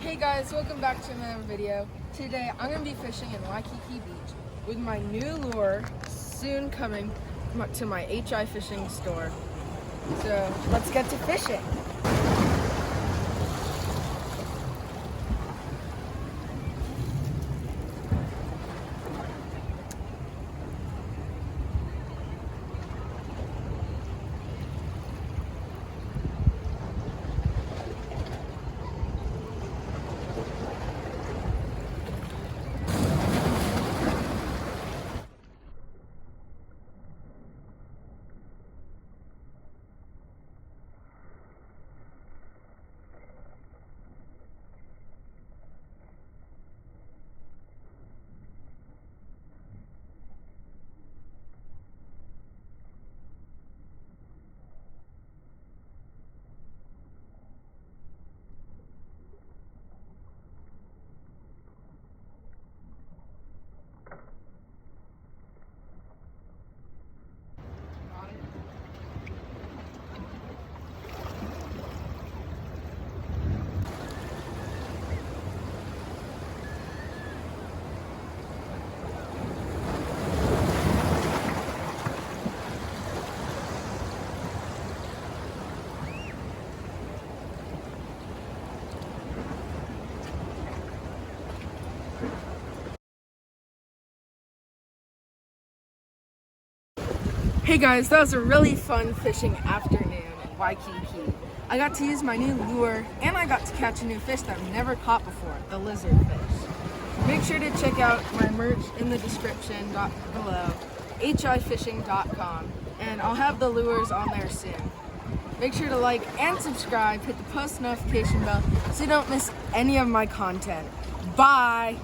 Hey guys, welcome back to another video. Today I'm going to be fishing in Waikiki Beach with my new lure soon coming to my HI fishing store. So let's get to fishing. Hey guys, that was a really fun fishing afternoon in Waikiki. I got to use my new lure and I got to catch a new fish that I've never caught before, the lizardfish. Make sure to check out my merch in the description below, hifishing.com, and I'll have the lures on there soon. Make sure to like and subscribe, hit the post notification bell so you don't miss any of my content. Bye!